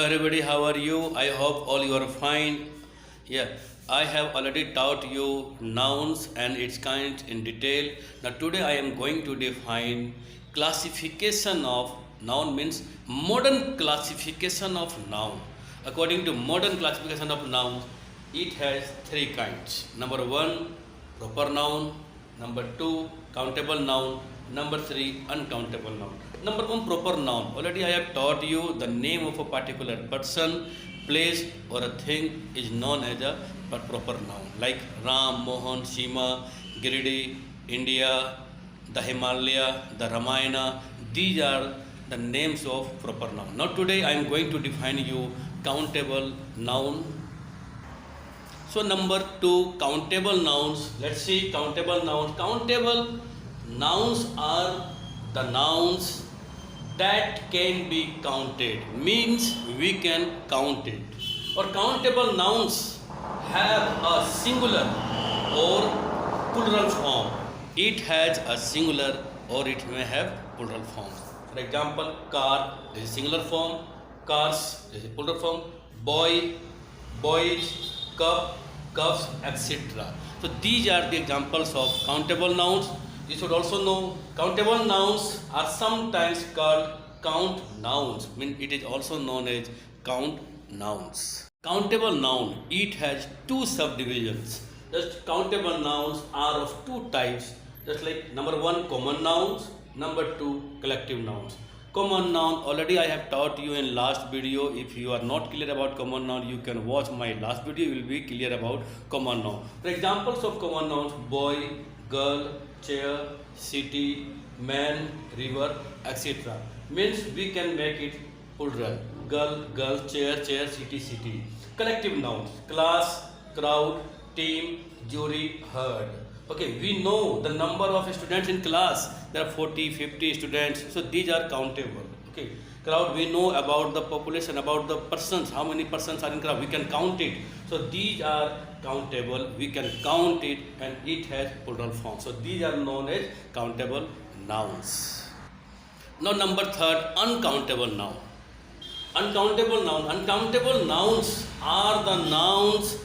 everybody, how are you? I hope all you are fine. Yeah, I have already taught you nouns and its kinds in detail. Now today I am going to define classification of noun, means modern classification of noun. According to modern classification of nouns, it has three kinds. Number one, proper noun. Number two, countable noun. Number three, uncountable noun. Number one, proper noun. Already I have taught you the name of a particular person, place or a thing is known as a proper noun. Like Ram, Mohan, Seema, Giridi, India, the Himalaya, the Ramayana. These are the names of proper noun. Now today I am going to define you countable noun. So number two, countable nouns. Let's see countable nouns. Countable nouns are the nouns that can be counted. Means we can count it. Or countable nouns have a singular or plural form. It has a singular or it may have plural form. For example, car is a singular form. Cars is a plural form. Boy, boys, cup, cups, etc. So these are the examples of countable nouns. You should also know countable nouns are sometimes called count nouns. It is also known as count nouns. Countable noun, it has two subdivisions. Just countable nouns are of two types. Just like number one, common nouns. Number two, collective nouns. Common noun, already I have taught you in last video. If you are not clear about common noun, you can watch my last video, you will be clear about common noun. For examples of common nouns, boy, girl, chair, city, man, river, etc. Means we can make it plural. Girl, girl, chair, chair, city, city. Collective nouns, class, crowd, team, jury, herd. Okay, we know the number of students in class. There are 40, 50 students. So these are countable. Okay, crowd, we know about the population, about the persons, how many persons are in crowd. We can count it. So these are countable. We can count it and it has plural form. So these are known as countable nouns. Now number third, uncountable noun. Uncountable noun. Uncountable nouns are the nouns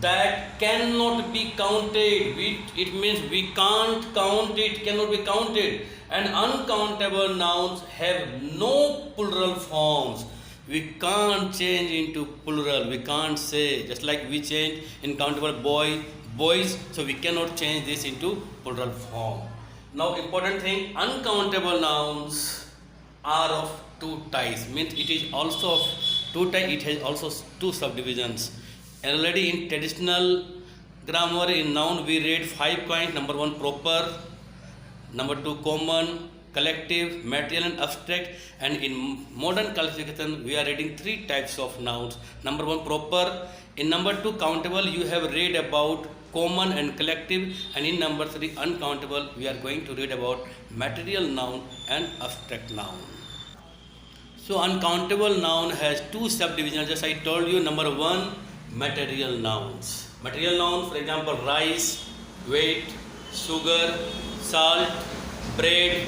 that cannot be counted. It means we can't count it, cannot be counted. And uncountable nouns have no plural forms. We can't change into plural. We can't say, just like we change in countable boy, boys, so we cannot change this into plural form. Now important thing, uncountable nouns are of two types. Means it is also of two types, it has also two subdivisions. Already in traditional grammar in noun we read 5 kinds. Number one, proper. Number two, common, collective, material and abstract. And in modern classification we are reading 3 types of nouns. Number one, proper. In number two, countable, you have read about common and collective. And in number 3, uncountable, we are going to read about material noun and abstract noun. So uncountable noun has 2 subdivisions. Just I told you. Number one, material nouns. Material nouns, for example, rice, weight, sugar, salt, bread,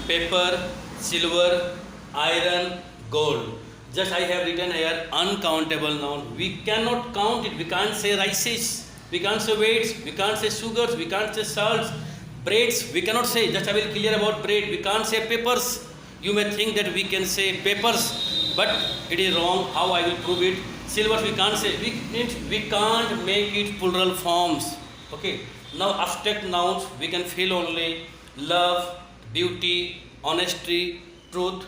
pepper, silver, iron, gold. Just I have written here uncountable noun. We cannot count it. We can't say rices. We can't say weights. We can't say sugars. We can't say salts. Breads, we cannot say. Just I will clear about bread. We can't say peppers. You may think that we can say peppers, but it is wrong. How I will prove it? Silvers we can't say. We can't make it plural forms. Okay. Now abstract nouns we can fill only love, beauty, honesty, truth,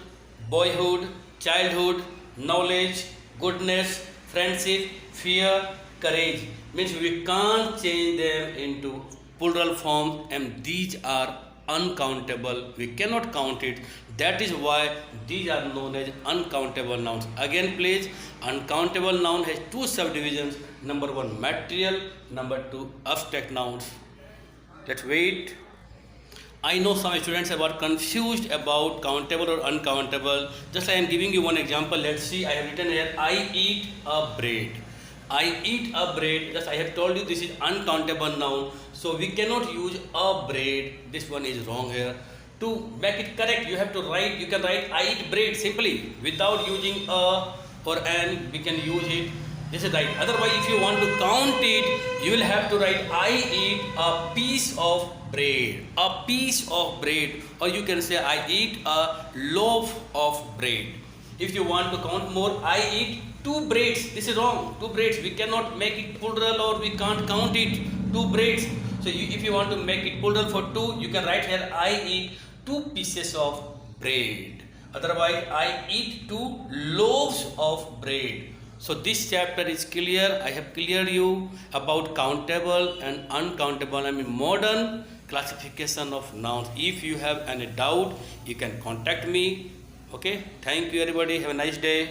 boyhood, childhood, knowledge, goodness, friendship, fear, courage. Means we can't change them into plural form, and these are uncountable. We cannot count it. That is why these are known as uncountable nouns. Again please, uncountable noun has 2 subdivisions. Number one, material. Number two, abstract nouns. Let's wait. I know some students are confused about countable or uncountable. Just I am giving you one example. Let's see. I have written here, I eat a bread. I eat a bread. Just I have told you this is uncountable noun. So we cannot use a bread. This one is wrong here. To make it correct, you have to write, you can write I eat bread simply without using a or and we can use it. This is right. Otherwise, if you want to count it, you will have to write I eat a piece of bread. A piece of bread. Or you can say I eat a loaf of bread. If you want to count more, I eat 2 breads. This is wrong. 2 breads. We cannot make it plural or we can't count it. 2 breads. So if you want to make it plural for 2, you can write here I eat 2 pieces of bread. Otherwise, I eat 2 loaves of bread. So this chapter is clear. I have cleared you about countable and uncountable, modern classification of nouns. If you have any doubt, you can contact me. Okay, thank you everybody. Have a nice day.